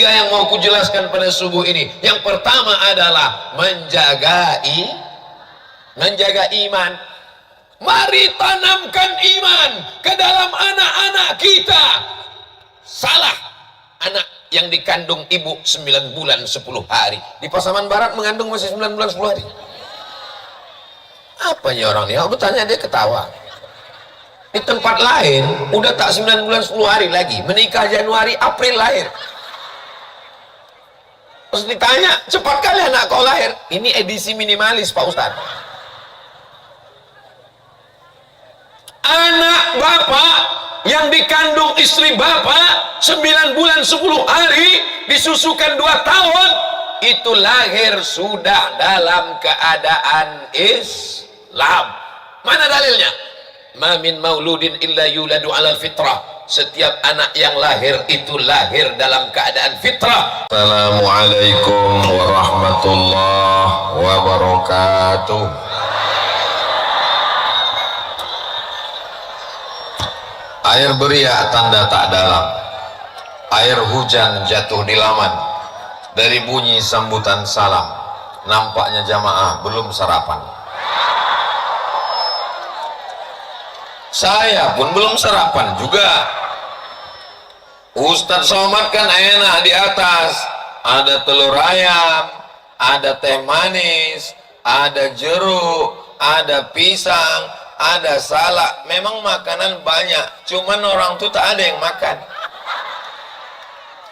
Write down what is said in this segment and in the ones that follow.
tiga yang mau kujelaskan pada subuh ini. Yang pertama adalah menjaga iman. Mari tanamkan iman ke dalam anak-anak kita. Salah anak yang dikandung ibu 9 bulan 10 hari. Di Pasaman Barat mengandung masih 9 bulan 10 hari. Apanya orang ini? Aku tanya dia ketawa. Di tempat lain udah tak 9 bulan 10 hari lagi, menikah Januari April lahir. Terus ditanya, cepat kali anak kau lahir. Ini edisi minimalis Pak Ustadz. Anak bapak yang dikandung istri bapak 9 bulan 10 hari, disusukan 2 tahun, itu lahir sudah dalam keadaan Islam. Mana dalilnya? Ma min mauludin illa yuladu alal fitrah. Setiap anak yang lahir itu lahir dalam keadaan fitrah. Assalamualaikum warahmatullahi wabarakatuh. Air beriak tanda tak dalam. Air hujan jatuh di laman. Dari bunyi sambutan salam, nampaknya jamaah belum sarapan. Saya pun belum sarapan juga. Ustadz Somad kan enak di atas, ada telur ayam, ada teh manis, ada jeruk, ada pisang, ada salak. Memang makanan banyak, cuman orang tuh tak ada yang makan.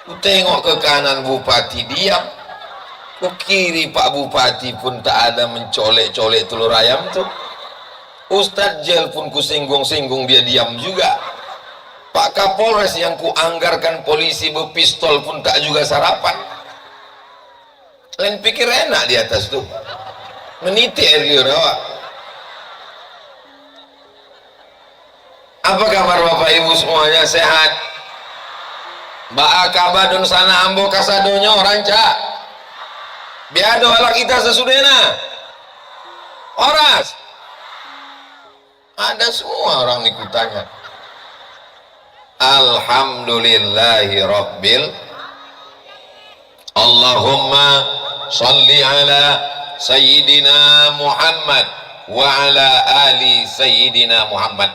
Ku tengok ke kanan bupati diam, ku kiri Pak Bupati pun tak ada mencolek-colek telur ayam tuh. Ustadz Jel pun ku singgung-singgung, dia diam juga. Pak Kapolres yang ku anggarkan polisi berpistol pun tak juga sarapan. Lain pikir enak di atas tuh, meniti air liur awak. Apa kabar Bapak Ibu semuanya, sehat? Mbak Akabadun sana ambo kasadonyo ranca biado ala kita sesudena oras. Ada semua orang ikutannya. Alhamdulillahi Rabbil. Allahumma salli ala Sayyidina Muhammad wa ala ali Sayyidina Muhammad.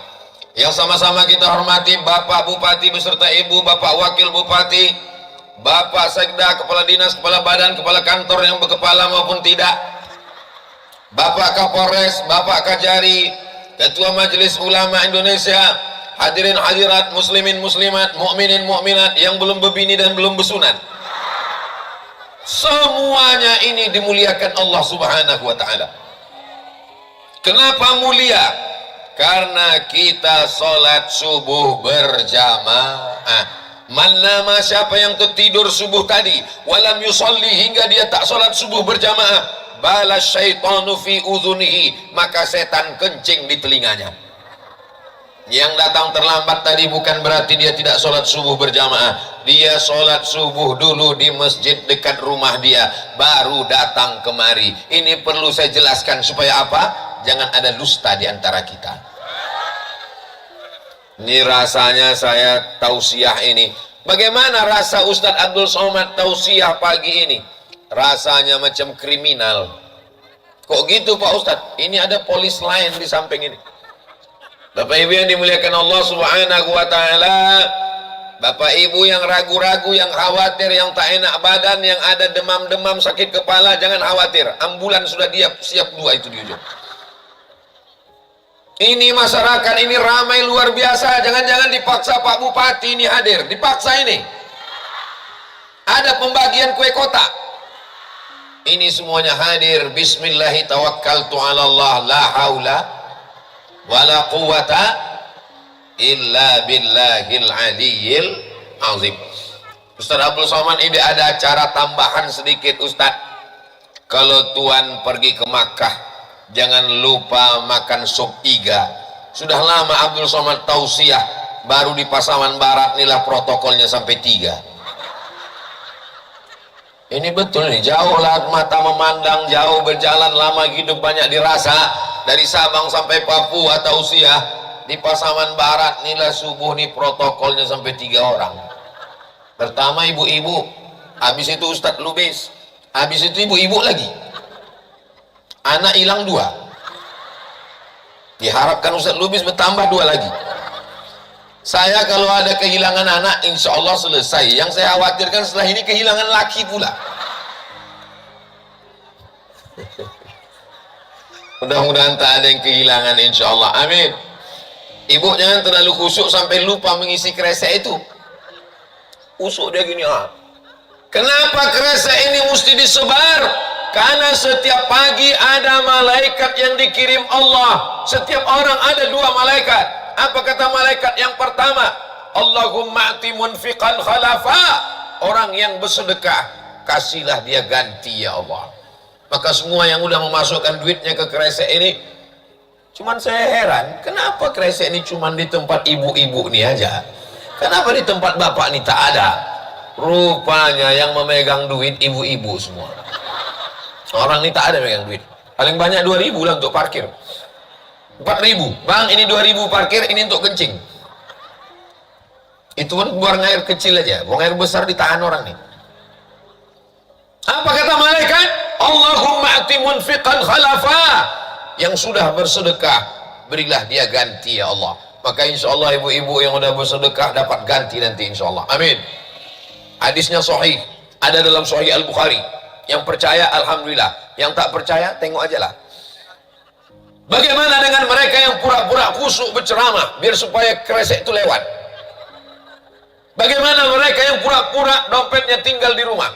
Yang sama-sama kita hormati Bapak Bupati beserta Ibu, Bapak Wakil Bupati, Bapak Sekda, Kepala Dinas, Kepala Badan, Kepala Kantor yang berkepala maupun tidak, Bapak Kapolres, Bapak Kajari, Ketua Majelis Ulama Indonesia, hadirin hadirat, muslimin muslimat, mukminin mukminat yang belum berbini dan belum bersunat. Semuanya ini dimuliakan Allah Subhanahu wa taala. Kenapa mulia? Karena kita sholat subuh berjamaah. Manama siapa yang tertidur subuh tadi walam yusolli, hingga dia tak sholat subuh berjamaah, balas syaitanu fi udhunihi, maka setan kencing di telinganya. Yang datang terlambat tadi bukan berarti dia tidak sholat subuh berjamaah. Dia sholat subuh dulu di masjid dekat rumah dia, baru datang kemari. Ini perlu saya jelaskan supaya apa? Jangan ada dusta di antara kita. Ini rasanya saya tausiah ini. Bagaimana rasa Ustadz Abdul Somad tausiah pagi ini? Rasanya macam kriminal. Kok gitu Pak Ustadz? Ini ada polis lain di samping ini. Bapak Ibu yang dimuliakan Allah Subhanahu wa taala, Bapak Ibu yang ragu-ragu, yang khawatir, yang tak enak badan, yang ada demam-demam, sakit kepala, jangan khawatir. Ambulan sudah siap 2 itu di ujung. Ini masyarakat ini ramai luar biasa. Jangan-jangan dipaksa Pak Bupati ini hadir, dipaksa ini. Ada pembagian kue kotak. Ini semuanya hadir. Bismillahi tawakkaltu ala Allah, la haula wala quwata illa billahil aliyyil azim. Ustaz Abdul Somad ini ada acara tambahan sedikit Ustaz. Kalau Tuan pergi ke Makkah, jangan lupa makan sop iga. Sudah lama Abdul Somad tausiah, baru di Pasaman Barat inilah protokolnya sampai 3. Ini betul nih, jauh lah mata memandang, jauh berjalan, lama hidup banyak dirasa. Dari Sabang sampai Papua tausiah, di Pasaman Barat inilah subuh nih protokolnya sampai 3 orang. Pertama ibu-ibu, habis itu Ustadz Lubis, habis itu ibu-ibu lagi, anak hilang 2, diharapkan Ustadz Lubis bertambah 2 lagi. Saya kalau ada kehilangan anak insya Allah selesai. Yang saya khawatirkan setelah ini kehilangan laki pula. Mudah-mudahan tak ada yang kehilangan insya Allah, amin. Ibu jangan terlalu khusyuk sampai lupa mengisi kresek itu. Usuk dia gini, kenapa kresek ini mesti disebar? Karena setiap pagi ada malaikat yang dikirim Allah. Setiap orang ada 2 malaikat. Apa kata malaikat yang pertama? Allahumma ati munfiqan khalafa. Orang yang bersedekah, kasihlah dia ganti ya Allah. Maka semua yang udah memasukkan duitnya ke kresek ini, cuman saya heran, kenapa kresek ini cuman di tempat ibu-ibu nih aja? Kenapa di tempat bapak nih tak ada? Rupanya yang memegang duit ibu-ibu semua. Orang ini tak ada megang duit. Paling banyak 2.000 lah untuk parkir. 4.000. Bang, ini 2.000 parkir, ini untuk kencing. Itu pun buang air kecil aja. Buang air besar ditahan orang nih. Apa kata malaikat? Allahumma ati munfiqan khalafa. Yang sudah bersedekah, berilah dia ganti ya Allah. Maka insya Allah ibu-ibu yang sudah bersedekah dapat ganti nanti insya Allah. Amin. Hadisnya sahih, ada dalam Sahih Al-Bukhari. Yang percaya alhamdulillah, yang tak percaya tengok aja lah. Bagaimana dengan mereka yang pura-pura khusyuk berceramah biar supaya kresek itu lewat? Bagaimana mereka yang pura-pura dompetnya tinggal di rumah?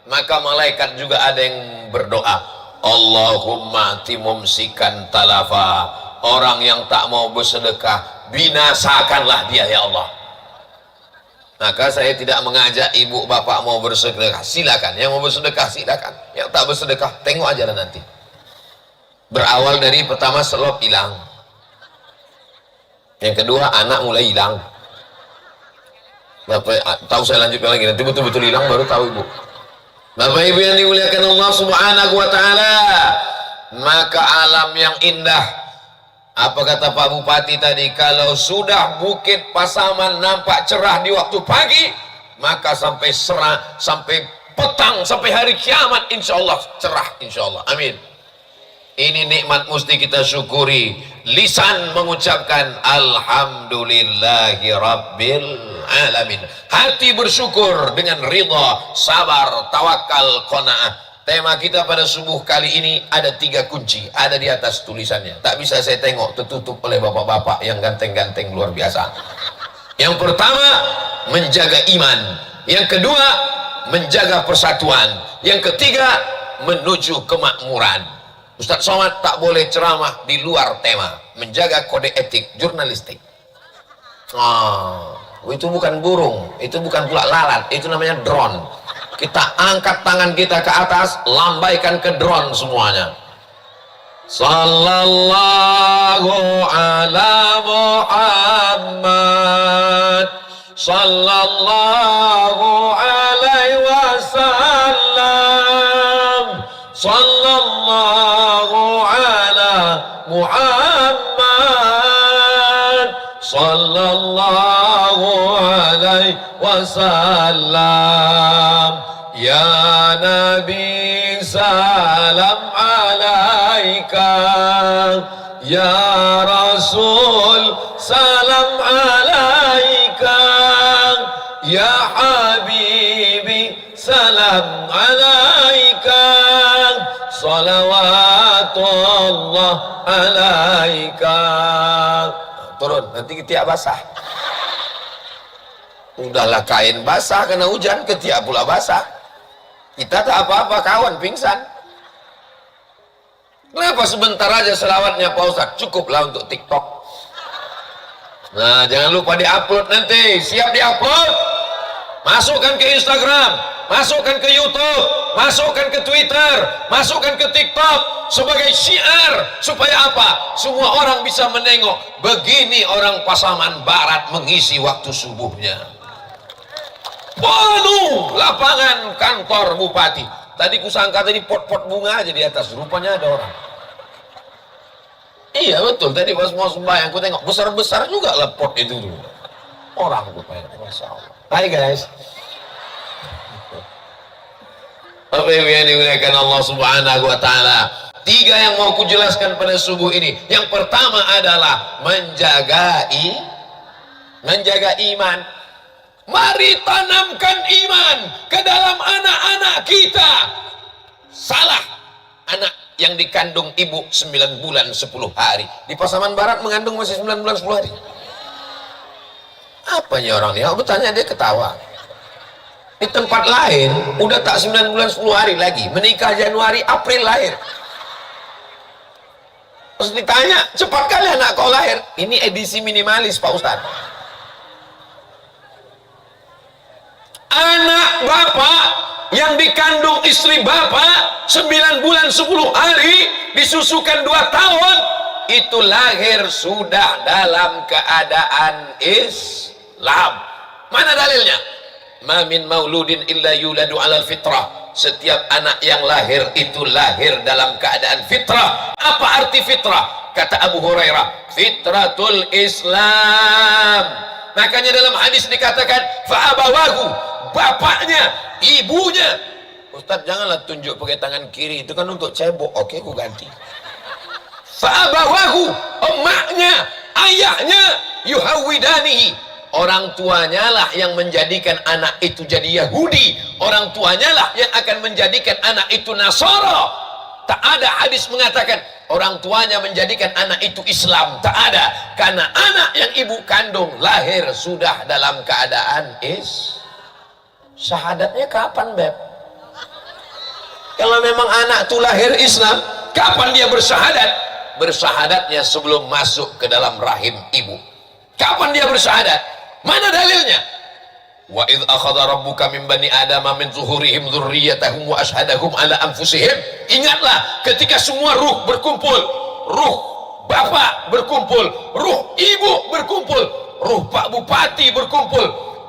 Maka malaikat juga ada yang berdoa, Allahumma timumsikan talafa. Orang yang tak mau bersedekah, binasakanlah dia ya Allah. Maka saya tidak mengajak ibu bapak mau bersedekah, silakan. Yang mau bersedekah silakan. Yang tak bersedekah tengok aja lah nanti. Berawal dari pertama selop hilang, yang kedua anak mulai hilang. Bapak tahu saya lanjutkan lagi nanti betul-betul hilang baru tahu ibu. Bapak ibu yang dimuliakan Allah subhanahu wa ta'ala, maka alam yang indah. Apa kata Pak Bupati tadi? Kalau sudah Bukit Pasaman nampak cerah di waktu pagi, maka sampai sampai petang, sampai hari kiamat insya Allah cerah insya Allah. Amin. Ini nikmat mesti kita syukuri. Lisan mengucapkan alhamdulillahi rabbil alamin. Hati bersyukur dengan ridha, sabar, tawakal, qanaah. Tema kita pada subuh kali ini ada 3 kunci, ada di atas tulisannya. Tak bisa saya tengok, tertutup oleh bapak-bapak yang ganteng-ganteng luar biasa. Yang pertama, menjaga iman. Yang kedua, menjaga persatuan. Yang ketiga, menuju kemakmuran. Ustadz Somad tak boleh ceramah di luar tema. Menjaga kode etik jurnalistik. Itu bukan burung, itu bukan pula lalat, itu namanya drone. Kita angkat tangan kita ke atas, lambaikan ke drone semuanya. Sallallahu ala Muhammad, sallallahu alaihi wasallam, sallallahu ala Muhammad, sallallahu alaihi wasallam. Ya Nabi salam alaika, ya Rasul salam alaika, ya Habibi salam alaika, salawatullah alaika. Turun, nanti ketiak basah. Udahlah kain basah kena hujan, ketiak pula basah. Kita tak apa-apa, kawan pingsan. Kenapa sebentar aja selawatnya Pak Ustadz? Cukuplah untuk TikTok. Nah, jangan lupa diupload nanti. Siap diupload? Masukkan ke Instagram, masukkan ke YouTube, masukkan ke Twitter, masukkan ke TikTok sebagai syiar. Supaya apa? Semua orang bisa menengok. Begini orang Pasaman Barat mengisi waktu subuhnya. Penuh lapangan kantor bupati. Tadi kusangka tadi pot-pot bunga aja di atas, rupanya ada orang. Iya betul, tadi pas mau sembahyang aku tengok besar-besar juga lah pot itu dulu. Orang rupanya, masya Allah. Hai guys. Bapak Ibu yang dimuliakan Allah Subhanahu wa taala, tiga yang mau kujelaskan pada subuh ini. Yang pertama adalah menjaga iman. Mari tanamkan iman ke dalam anak-anak kita. Salah anak yang dikandung ibu 9 bulan 10 hari. Di Pasaman Barat mengandung masih 9 bulan 10 hari. Apanya orang ini? Aku tanya dia ketawa. Di tempat lain udah tak 9 bulan 10 hari lagi, menikah Januari April lahir. Terus ditanya, cepat kali anak kau lahir. Ini edisi minimalis Pak Ustadz. Anak bapak yang dikandung istri bapak 9 bulan 10 hari, disusukan 2 tahun, itu lahir sudah dalam keadaan Islam. Mana dalilnya? Ma min mauludin illa yuladu alal fitrah. Setiap anak yang lahir itu lahir dalam keadaan fitrah. Apa arti fitrah? Kata Abu Hurairah, fitratul Islam. Makanya dalam hadis dikatakan fa'abawahu, bapaknya, ibunya. Ustaz, janganlah tunjuk pakai tangan kiri, itu kan untuk cebok. Oke, aku ganti. Fa'abawahu, emaknya, ayahnya, yuhawidanihi, orang tuanya lah yang menjadikan anak itu jadi Yahudi. Orang tuanya lah yang akan menjadikan anak itu Nasara. Tak ada hadis mengatakan orang tuanya menjadikan anak itu Islam. Tak ada. Karena anak yang ibu kandung lahir sudah dalam keadaan syahadatnya kapan, Beb? Kalau memang anak itu lahir Islam, kapan dia bersyahadat? Bersyahadatnya sebelum masuk ke dalam rahim ibu. Kapan dia bersyahadat? Mana dalilnya? Wa idh akhadha rabbuka min bani adama min zuhurihim dzurriyyatahum wa ashhadahum ala anfusihim. Ingatlah ketika semua ruh berkumpul, ruh bapak berkumpul, ruh ibu berkumpul, ruh Pak Bupati berkumpul,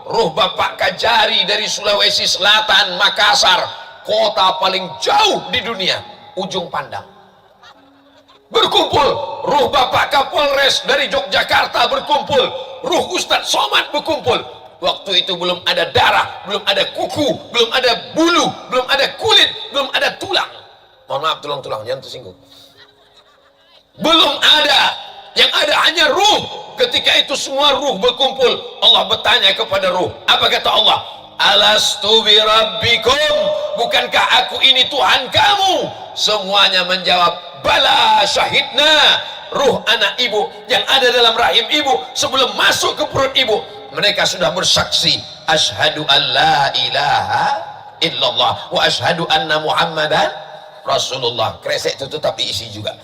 ruh Bapak Kajari dari Sulawesi Selatan, Makassar, kota paling jauh di dunia, ujung pandang, berkumpul. Ruh Bapak Kapolres dari Yogyakarta berkumpul, ruh Ustadz Somad berkumpul. Waktu itu belum ada darah, belum ada kuku, belum ada bulu, belum ada kulit, belum ada tulang. Mohon maaf, tulang-tulang jangan tersinggung. Belum ada, yang ada hanya ruh. Ketika itu semua ruh berkumpul, Allah bertanya kepada ruh. Apa kata Allah? Alastu bi rabbikum, bukankah aku ini Tuhan kamu? Semuanya menjawab, bala syahidna. Ruh anak ibu yang ada dalam rahim ibu sebelum masuk ke perut ibu, mereka sudah bersaksi, asyhadu an la ilaha illallah wa asyhadu anna muhammadan rasulullah. Kresek itu tetap diisi juga.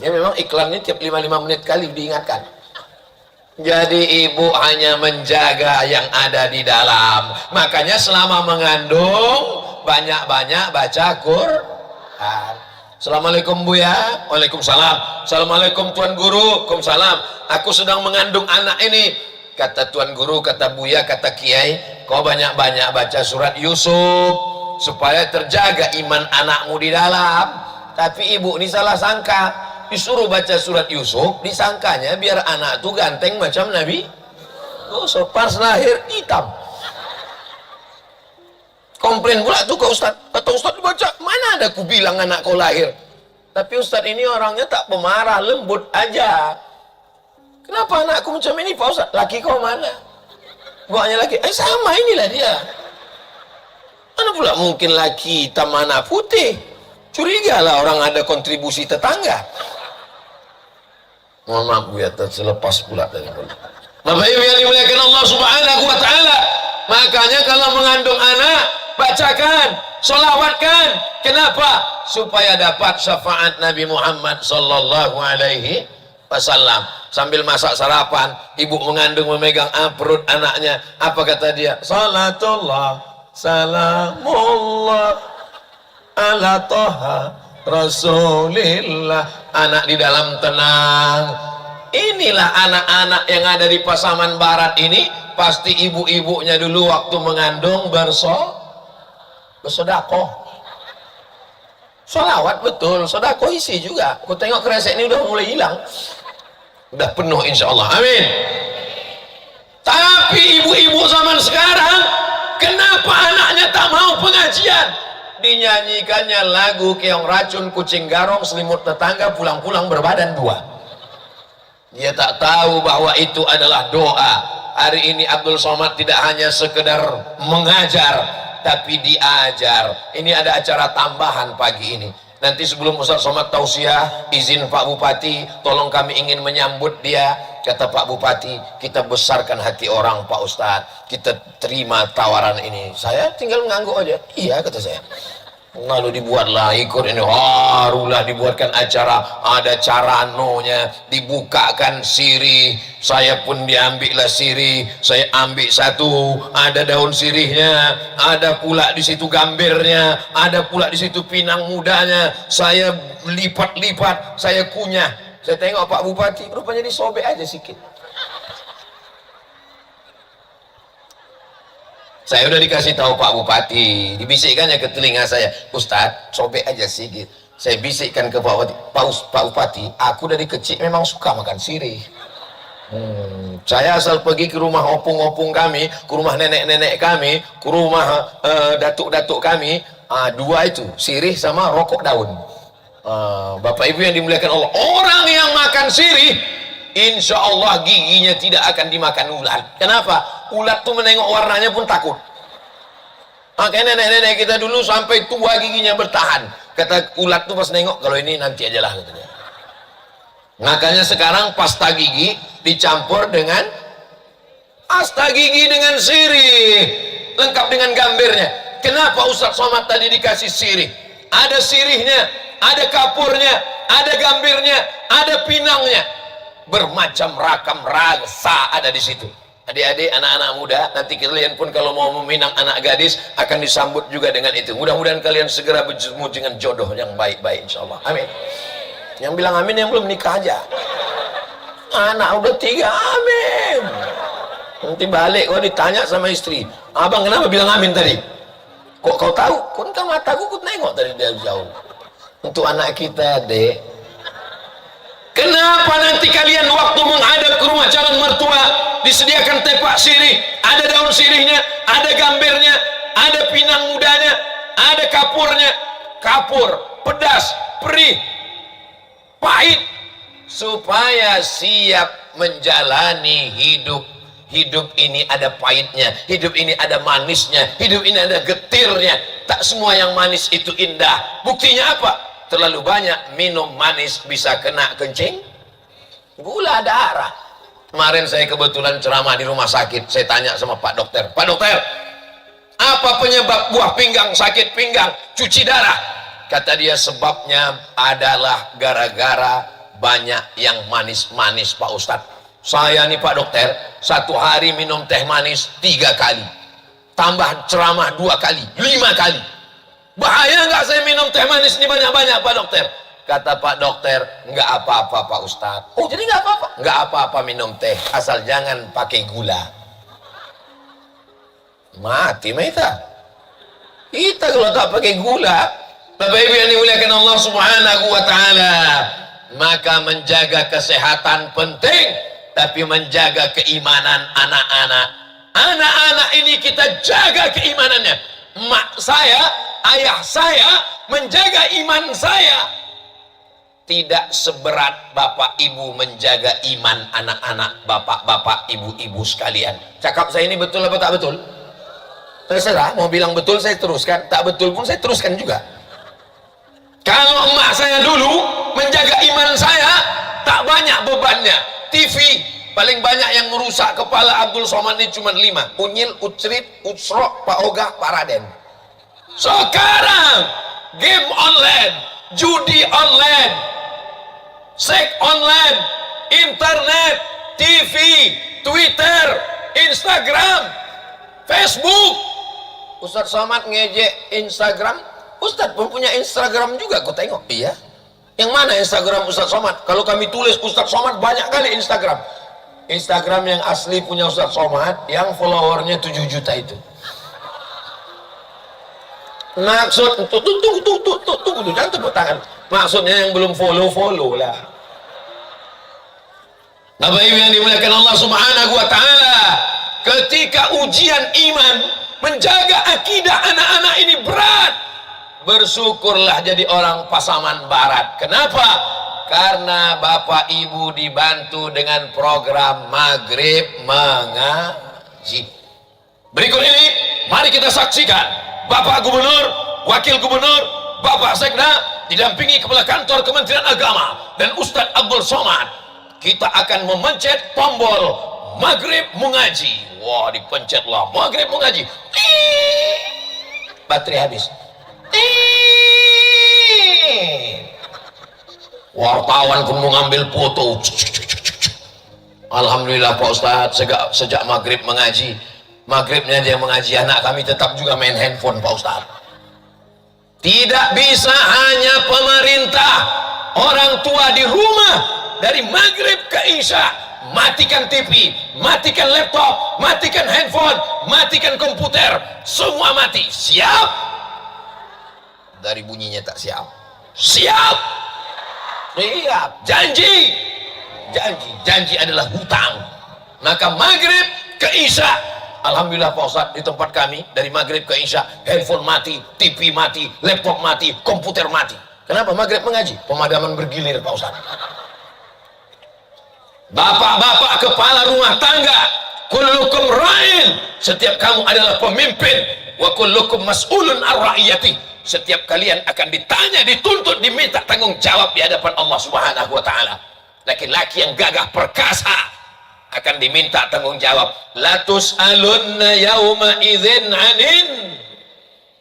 Ya memang iklannya tiap 5 menit kali diingatkan. Jadi ibu hanya menjaga yang ada di dalam. Makanya selama mengandung banyak-banyak baca Quran. Assalamualaikum Bu ya. Waalaikumsalam. Assalamualaikum Tuan Guru. Waalaikumsalam. Aku sedang mengandung anak ini. Kata Tuan Guru, kata Buya, kata Kiai, kau banyak-banyak baca surat Yusuf supaya terjaga iman anakmu di dalam. Tapi ibu ini salah sangka, disuruh baca surat Yusuf, disangkanya biar anak tuh ganteng macam Nabi Yusuf, pas lahir hitam. Komplain pula tuh ke Ustaz, kata Ustaz dibaca, mana ada ku bilang anak kau lahir. Tapi Ustaz ini orangnya tak pemarah, lembut aja. Kenapa anakku macam ini Pak Ustaz? Laki kau mana? Buahnya laki, sama inilah dia. Mana pula mungkin laki hitam mana putih? Curiga lah orang ada kontribusi tetangga. Mohon maaf Bu ya, terlepas pula dari Bapak Ibu yang dimuliakan Allah Subhanahu wa taala. Makanya kalau mengandung anak, bacakan, sholawatkan. Kenapa? Supaya dapat syafaat Nabi Muhammad sallallahu alaihi wasallam. Sambil masak sarapan, ibu mengandung memegang perut anaknya. Apa kata dia? Salatullah, salamullah ala toha Rasulillah. Anak di dalam tenang. Inilah anak-anak yang ada di Pasaman Barat ini. Pasti ibu-ibunya dulu waktu mengandung bersodakoh. Sholawat betul, sodakoh isi juga. Aku tengok kresek ini udah mulai hilang. Udah penuh insya Allah, amin. Tapi ibu-ibu zaman sekarang, kenapa anaknya tak mau pengajian? dinyanyikannya lagu keong racun kucing garong selimut tetangga pulang-pulang berbadan dua. Dia tak tahu bahwa itu adalah doa. Hari ini Abdul Somad tidak hanya sekedar mengajar, tapi diajar. Ini ada acara tambahan pagi ini. Nanti sebelum Ustaz Somad tausiah, izin Pak Bupati, tolong kami ingin menyambut dia. Kata Pak Bupati, kita besarkan hati orang Pak Ustadz, kita terima tawaran ini. Saya tinggal ngangguk aja. Iya, kata saya. Lalu dibuatlah ikut ini, harulah dibuatkan acara, ada caranonya, dibukakan sirih, saya pun diambillah sirih, saya ambil satu, ada daun sirihnya, ada pula di situ gambirnya, ada pula di situ pinang mudanya, saya lipat-lipat, saya kunyah, saya tengok Pak Bupati, rupanya disobek aja sedikit. Saya udah dikasih tahu Pak Bupati, dibisikkannya ke telinga saya, Ustadz, sobek aja sedikit. Saya bisikkan ke Pak Bupati, aku dari kecil memang suka makan sirih. Saya asal pergi ke rumah opung-opung kami, ke rumah nenek-nenek kami, ke rumah datuk-datuk kami, dua itu, sirih sama rokok daun. Bapak Ibu yang dimuliakan Allah, orang yang makan sirih, insya Allah giginya tidak akan dimakan ulat. Kenapa? Ulat tuh menengok warnanya pun takut. Makanya nenek-nenek kita dulu sampai tua giginya bertahan. Kata ulat tuh pas nengok, kalau ini nanti aja lah katanya. Makanya sekarang pasta gigi dicampur dengan pasta gigi dengan sirih, lengkap dengan gambirnya. Kenapa Ustaz Somad tadi dikasih sirih? Ada sirihnya, ada kapurnya, ada gambirnya, ada pinangnya, bermacam rakam rasa ada di situ. Adik-adik, anak-anak muda, nanti kalian pun kalau mau meminang anak gadis akan disambut juga dengan itu. Mudah-mudahan kalian segera bertemu dengan jodoh yang baik-baik, insyaallah. Amin. Yang bilang amin yang belum nikah aja. Anak udah 3, amin. Nanti balik kau ditanya sama istri, abang kenapa bilang amin tadi? Kok kau tahu? Kan mataku ku nengok dari dia jauh. Untuk anak kita, dek. Kenapa nanti kalian waktu menghadap ke rumah calon mertua disediakan tepak sirih, ada daun sirihnya, ada gambirnya, ada pinang mudanya, ada kapurnya, kapur, pedas, perih, pahit, supaya siap menjalani hidup. Hidup ini ada pahitnya, hidup ini ada manisnya, hidup ini ada getirnya. Tak semua yang manis itu indah. Buktinya apa? Terlalu banyak minum manis bisa kena kencing, gula darah. Kemarin saya kebetulan ceramah di rumah sakit, saya tanya sama Pak Dokter, Pak Dokter, apa penyebab buah pinggang sakit pinggang, cuci darah? Kata dia, sebabnya adalah gara-gara banyak yang manis-manis Pak Ustadz. Saya nih Pak Dokter, satu hari minum teh manis 3 kali, tambah ceramah 2 kali, 5 kali. Bahaya nggak saya minum teh manis ini banyak-banyak Pak Dokter? Kata Pak Dokter, nggak apa-apa Pak Ustadz. Oh, jadi nggak apa-apa? Nggak apa-apa minum teh, asal jangan pakai gula. Mati meta. Kita kalau tak pakai gula, Bapak Ibu yang dimuliakan Allah Subhanahu wa Ta'ala, maka menjaga kesehatan penting, tapi menjaga keimanan anak-anak. Anak-anak ini kita jaga keimanannya. Mak saya, ayah saya menjaga iman saya tidak seberat bapak ibu menjaga iman anak-anak bapak-bapak ibu-ibu sekalian. Cakap saya ini betul apa tak betul? Terserah, mau bilang betul saya teruskan, tak betul pun saya teruskan juga. Kalau emak saya dulu menjaga iman saya, tak banyak bebannya. TV paling banyak yang merusak kepala Abdul Somad ini cuma 5. Unyil, Ucrit, Utsrok, Pak Ogah, Pak Raden. Sekarang game online, judi online, seks online, internet, TV, Twitter, Instagram, Facebook. Ustaz Somad ngejek Instagram. Ustaz pun punya Instagram juga, aku tengok. Iya. Yang mana Instagram Ustaz Somad? Kalau kami tulis Ustaz Somad banyak kali Instagram. Instagram yang asli punya Ustaz Somad, yang followernya 7 juta itu. Maksud tunggu, jangan tepuk tangan. Maksudnya yang belum follow lah. Bapak Ibu yang dimuliakan Allah Subhanahu wa Ta'ala, ketika ujian iman, menjaga akidah anak-anak ini berat. bersyukurlah jadi orang Pasaman Barat. Kenapa? Karena Bapak Ibu dibantu dengan program Maghrib Mengaji. Berikut ini mari kita saksikan Bapak Gubernur, Wakil Gubernur, Bapak Sekda didampingi Kepala Kantor Kementerian Agama dan Ustadz Abdul Somad. Kita akan memencet tombol Maghrib Mengaji. Wah, dipencetlah Maghrib Mengaji. Baterai habis. Wartawan pun mengambil foto. Alhamdulillah Pak Ustadz, sejak Maghrib Mengaji, Maghribnya dia mengaji, anak kami tetap juga main handphone Pak Ustadz. Tidak bisa hanya pemerintah, orang tua di rumah dari Maghrib ke Isya matikan TV, matikan laptop, matikan handphone, matikan komputer, semua mati. Siap? Dari bunyinya tak siap. Siap? Siap. Janji. Janji adalah hutang. Maka Maghrib ke Isya, alhamdulillah Pak Ustadz, di tempat kami dari Maghrib ke Isya handphone mati, TV mati, laptop mati, komputer mati. Kenapa? Maghrib Mengaji, pemadaman bergilir Pak Ustadz. Bapak-bapak kepala rumah tangga, kullukum ra'in, setiap kamu adalah pemimpin, wa kullukum mas'ulun ar-ra'iyati, setiap kalian akan ditanya, dituntut, diminta tanggung jawab di hadapan Allah Subhanahu wa taala. Laki-laki yang gagah perkasa akan diminta tanggung jawab. La tus'alunna yauma idzin 'anin,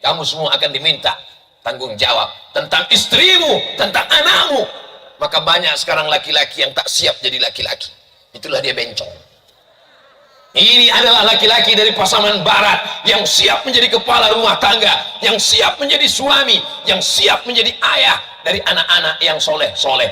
kamu semua akan diminta tanggung jawab tentang istrimu, tentang anakmu. Maka banyak sekarang laki-laki yang tak siap jadi laki-laki. Itulah dia bencong. Ini adalah laki-laki dari Pasaman Barat yang siap menjadi kepala rumah tangga, yang siap menjadi suami, yang siap menjadi ayah dari anak-anak yang soleh-soleh.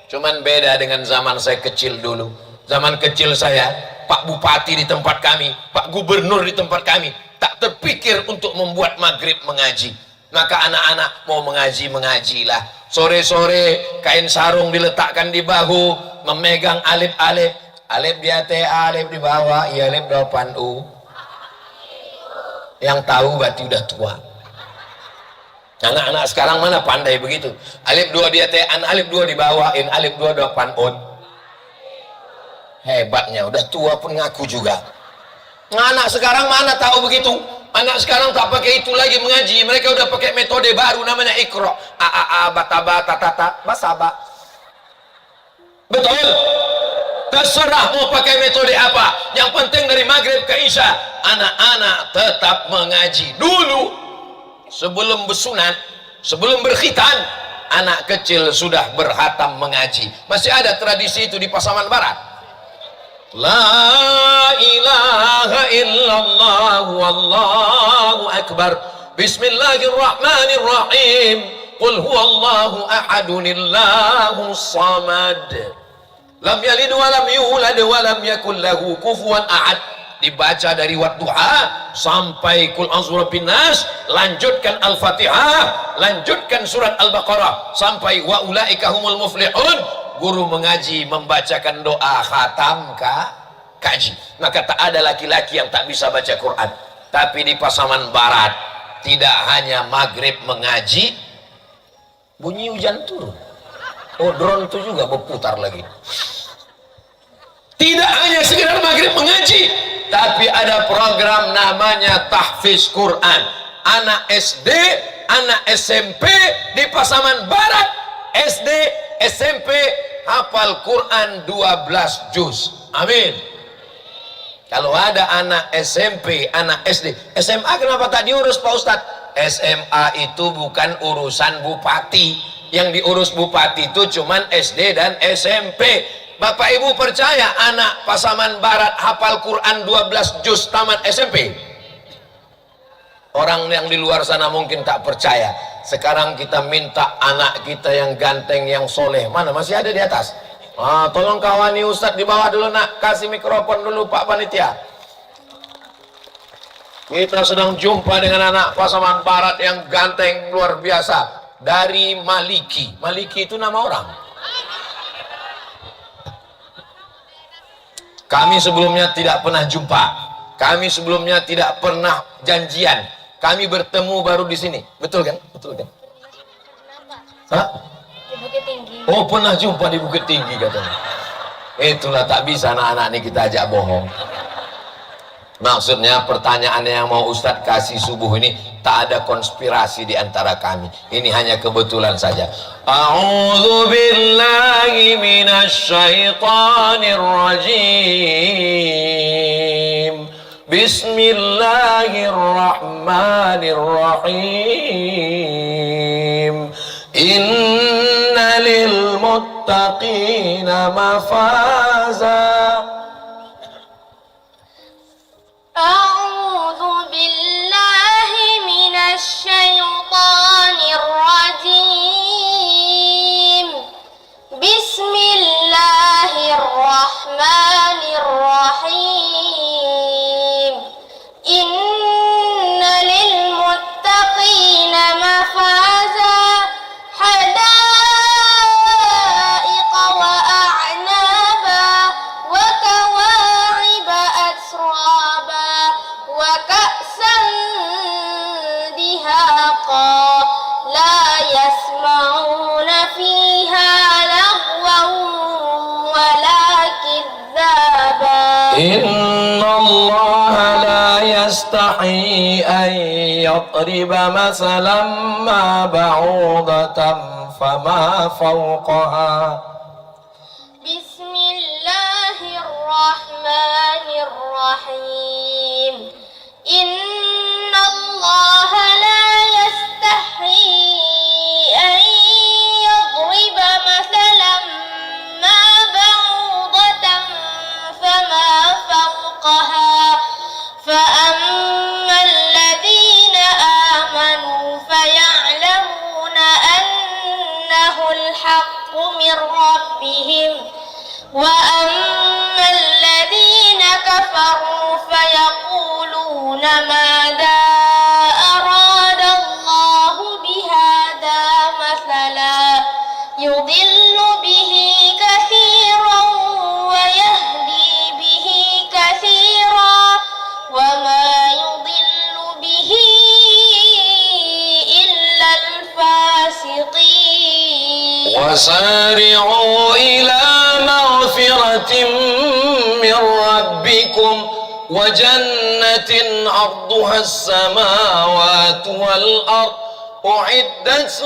Cuman beda dengan zaman saya kecil dulu. Zaman kecil saya, Pak Bupati di tempat kami, Pak Gubernur di tempat kami, tak terpikir untuk membuat Maghrib Mengaji. Maka anak-anak mau mengaji, mengajilah. Sore-sore kain sarung diletakkan di bahu, memegang alif-alif. Alif di atas, alif di bawah, iya alif 8U. Yang tahu berarti udah tua. Anak-anak sekarang mana pandai begitu. Alif 2 di atas, alif 2 di bawah, alif 2 8Un. Hebatnya, udah tua pun ngaku juga. Anak sekarang mana tahu begitu. Anak sekarang tak pakai itu lagi mengaji, mereka udah pakai metode baru namanya Iqra. Bataba tatata basaba. Betul? Terserah mau pakai metode apa. Yang penting dari Maghrib ke Isya, anak-anak tetap mengaji. Dulu sebelum bersunat, sebelum berkhitan, anak kecil sudah berhatam mengaji. Masih ada tradisi itu di Pasaman Barat. La ilaha illallah wallahu akbar, bismillahirrahmanirrahim, qul huwallahu ahadunillahu samad, lam yalid wa lam yulad wa lam yakul lahu kufuwan ahad. Dibaca dari Wadduha sampai Qul a'udzu birabbin nas, lanjutkan Al-Fatihah, lanjutkan surat Al-Baqarah sampai wa ulaika humul muflihun. Guru mengaji membacakan doa khatam kaji. Maka tak ada laki-laki yang tak bisa baca Quran. Tapi di Pasaman Barat tidak hanya Maghrib Mengaji, bunyi hujan turun. Oh, drone itu juga berputar lagi. Tidak hanya sekedar Maghrib Mengaji, tapi ada program namanya tahfiz Quran. Anak SD, anak SMP di Pasaman Barat, SD, SMP hafal Quran 12 juz. Amin. Kalau ada anak SMP, anak SD, SMA kenapa tak diurus Pak Ustadz? SMA itu bukan urusan bupati. Yang diurus bupati itu cuman SD dan SMP. Bapak Ibu percaya anak Pasaman Barat hafal Quran 12 juz tamat SMP? Orang yang di luar sana mungkin tak percaya. Sekarang kita minta anak kita yang ganteng, yang soleh. Mana? Masih ada di atas? Tolong kawani Ustadz di bawah dulu nak. Kasih mikrofon dulu Pak Panitia. Kita sedang jumpa dengan anak Pasaman Barat yang ganteng luar biasa. Dari Maliki. Maliki itu nama orang. Kami sebelumnya tidak pernah jumpa. Kami sebelumnya tidak pernah janjian. Kami bertemu baru di sini. Betul kan? Betul kan? Hah? Di Bukit Tinggi. Oh, pernah jumpa di Bukit Tinggi katanya. Itulah tak bisa anak-anak ini kita ajak bohong. Maksudnya pertanyaan yang mau Ustadz kasih subuh ini tak ada konspirasi di antara kami. Ini hanya kebetulan saja. A'udzu billahi minasy syaithanir rajim. Bismillahirrahmanirrahim. Inna lil muttaqina mafaza. A'udzu billahi minasy syaithanir rajim. Bismillahirrahmanirrahim. Inna lil muttaqina mafaza. Hadaiqa wa a'naba wa kawa'iba atraba wa ka'san dihaqa la yasma'una fiha lagwan wa la kidzaba. Inna Allah la yastahi an yadriba masalan ma ba'udatan fama fawqaha. Bismillahirrahmanirrahim. Inna Allah la yastahi an yadriba mathalan ma ba'udatan fama fawqaha فأما الذين آمنوا فيعلمون أنه الحق من ربهم وأما الذين كفروا فيقولون ماذا أراد الله بهذا مثلا يضل به كثيرا ويهدي به كثيرا وما يضل به إلا الفاسقين. وسارعوا إلى مغفرة من ربكم وجنة عرضها السماوات والأرض أعدت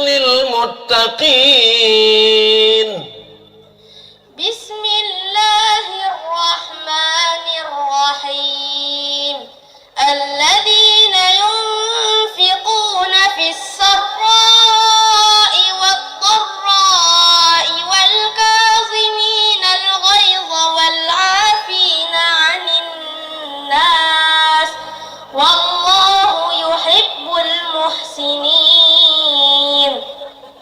للمتقين. بسم الله الرحمن الرحيم. الذين ينفقون في السراء والضراء والكاظمين الغيظ والعافين عن الناس والله يحب المحسنين.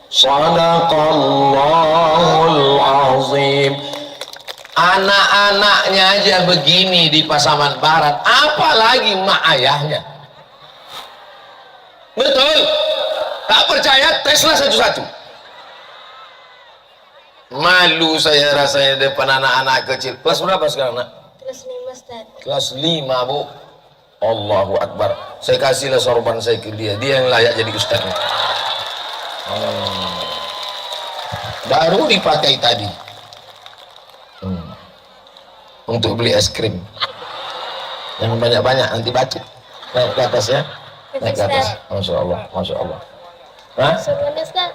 Sadaqallahul azim. Anak-anaknya aja begini di Pasaman Barat, apalagi mak ayahnya. Betul? Tak percaya, teslah satu-satu. Malu saya rasanya depan anak-anak kecil. Kelas berapa sekarang, nak? Kelas 5, Ustaz. Kelas 5, Bu. Allahu Akbar. Saya kasihlah sorban saya ke dia. Dia yang layak jadi ustaz. Baru dipakai tadi. Untuk beli es krim. Yang banyak-banyak, nanti batuk. Naik ke atas ya. Naik ke atas. Masya Allah. Masya Allah. Hah? Surbannya, Ustaz.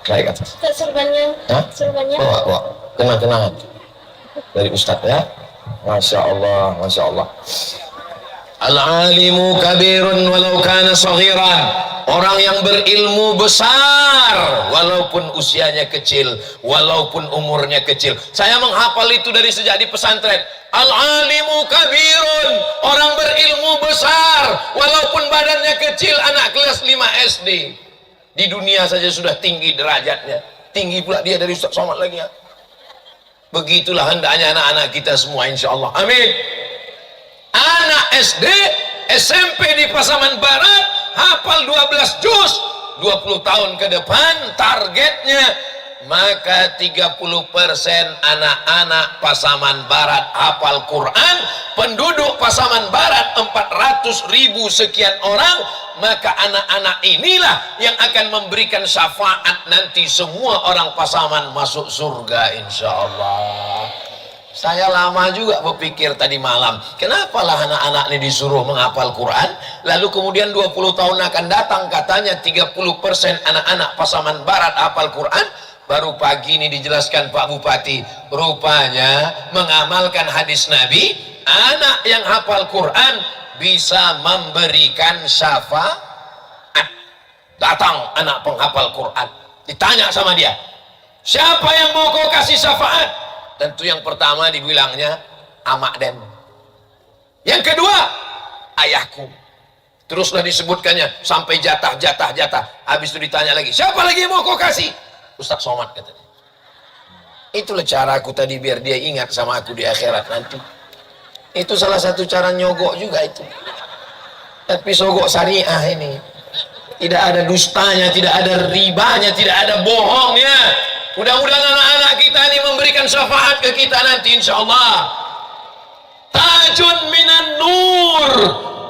Naik ke atas. Ustaz, surbannya. Hah? Surbannya. Bawa. Kenang-kenangan. Dari ustaz ya. Masya Allah. Masya Allah. Al-alimu kabirun walau kana saghiran. Orang yang berilmu besar walaupun usianya kecil, walaupun umurnya kecil. Saya menghafal itu dari sejak di pesantren. Al-alimu kabirun, orang berilmu besar walaupun badannya kecil, anak kelas 5 SD. Di dunia saja sudah tinggi derajatnya. Tinggi pula dia dari Ustaz Somad lagi ya. Begitulah hendaknya anak-anak kita semua, insya Allah. Amin. Anak SD, SMP di Pasaman Barat hafal 12 juz, 20 tahun ke depan targetnya maka 30% anak-anak Pasaman Barat hafal Quran. Penduduk Pasaman Barat 400.000 sekian orang, maka anak-anak inilah yang akan memberikan syafaat nanti semua orang Pasaman masuk surga insyaallah. Saya lama juga berpikir tadi malam, kenapalah anak-anak ini disuruh menghafal Quran, lalu kemudian 20 tahun akan datang katanya 30% anak-anak Pasaman Barat hafal Quran. Baru pagi ini dijelaskan Pak Bupati, rupanya mengamalkan hadis Nabi, anak yang hafal Quran bisa memberikan syafaat. Datang anak penghafal Quran, ditanya sama dia, siapa yang mau kau kasih syafaat? Tentu yang pertama dibilangnya amak den, yang kedua ayahku, teruslah disebutkannya sampai jatah. Habis itu ditanya lagi, siapa lagi yang mau kau kasih? Ustaz Somad katanya. Itulah cara aku tadi biar dia ingat sama aku di akhirat nanti. Itu salah satu cara nyogok juga itu. Tapi sogok syariah ini tidak ada dustanya, tidak ada ribanya, tidak ada bohongnya. Mudah-mudahan anak-anak kita ini memberikan syafaat ke kita nanti insyaallah. Tajun minan nur,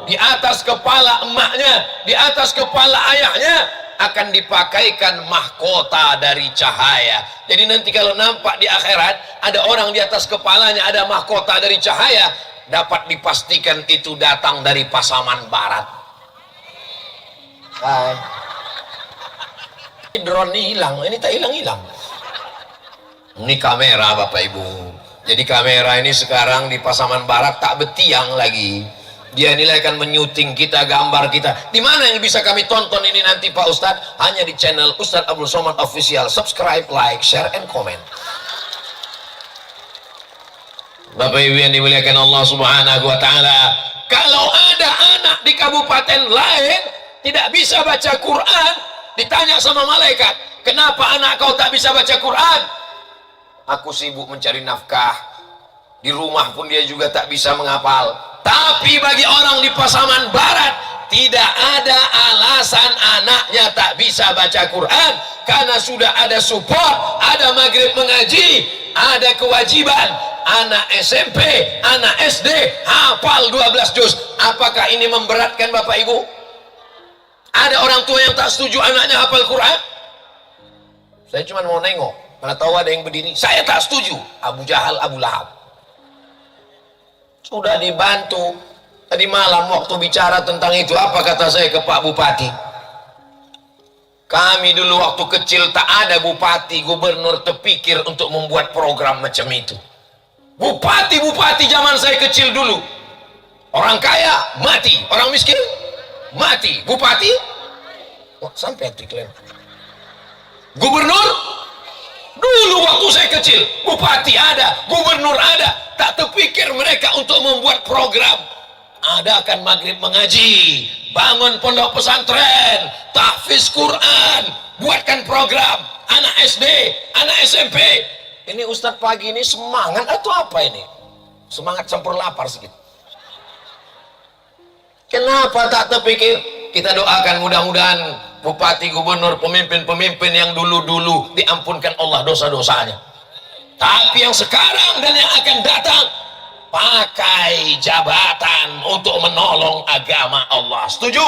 di atas kepala emaknya, di atas kepala ayahnya akan dipakaikan mahkota dari cahaya. Jadi nanti kalau nampak di akhirat ada orang di atas kepalanya ada mahkota dari cahaya, dapat dipastikan itu datang dari Pasaman Barat. Hai. Drone ini hilang, ini tak hilang-hilang. Ini kamera Bapak Ibu. Jadi kamera ini sekarang di Pasaman Barat tak betiang lagi. Dia nilai akan menyuting kita, gambar kita. Di mana yang bisa kami tonton ini nanti Pak Ustadz? Hanya di channel Ustadz Abdul Somad Official. Subscribe, like, share, and comment. Bapak Ibu yang dimuliakan Allah Subhanahu wa Ta'ala, kalau ada anak di kabupaten lain tidak bisa baca Quran, ditanya sama malaikat, kenapa anak kau tak bisa baca Quran? Aku sibuk mencari nafkah, di rumah pun dia juga tak bisa menghafal. Tapi bagi orang di Pasaman Barat tidak ada alasan anaknya tak bisa baca Quran, karena sudah ada support, ada maghrib mengaji, ada kewajiban. Anak SMP, anak SD hafal 12 juz. Apakah ini memberatkan Bapak Ibu? Ada orang tua yang tak setuju anaknya hafal Quran? Saya cuma mau nengok, mana tahu ada yang berdiri. Saya tak setuju. Abu Jahal, Abu Lahab. Sudah dibantu. Tadi malam waktu bicara tentang itu, apa kata saya ke Pak Bupati? Kami dulu waktu kecil tak ada bupati, gubernur terpikir untuk membuat program macam itu. Bupati-bupati zaman saya kecil dulu, orang kaya mati, orang miskin mati. Bupati sampai artikel. Gubernur dulu waktu saya kecil, bupati ada, gubernur ada, tak terpikir mereka untuk membuat program. Adakan maghrib mengaji, bangun pondok pesantren, tahfiz Quran, buatkan program. Anak SD, anak SMP. Ini Ustadz pagi ini semangat atau apa ini? Semangat campur lapar sedikit. Kenapa tak terpikir? Kita doakan mudah-mudahan bupati, gubernur, pemimpin-pemimpin yang dulu-dulu diampunkan Allah dosa-dosanya. Tapi yang sekarang dan yang akan datang, pakai jabatan untuk menolong agama Allah. Setuju?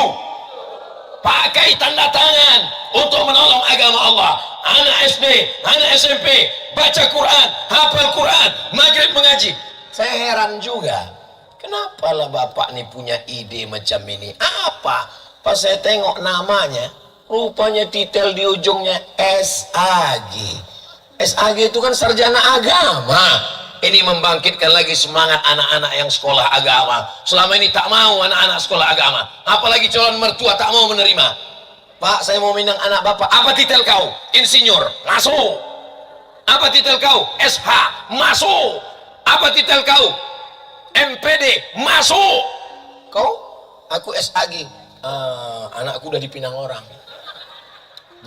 Pakai tanda tangan untuk menolong agama Allah. Anak SD, anak SMP, baca Quran, hafal Quran, maghrib mengaji. Saya heran juga, kenapa lah bapak nih punya ide macam ini? Apa? Pas saya tengok namanya, rupanya titel di ujungnya SAG. SAG itu kan sarjana agama. Ini membangkitkan lagi semangat anak-anak yang sekolah agama. Selama ini tak mau anak-anak sekolah agama, apalagi calon mertua tak mau menerima. Pak, saya mau minang anak bapak. Apa titel kau? Insinyur, masuk. Apa titel kau? SH, masuk. Apa titel kau? MPD, masuk. Kau? Aku SAG. Anakku udah dipinang orang.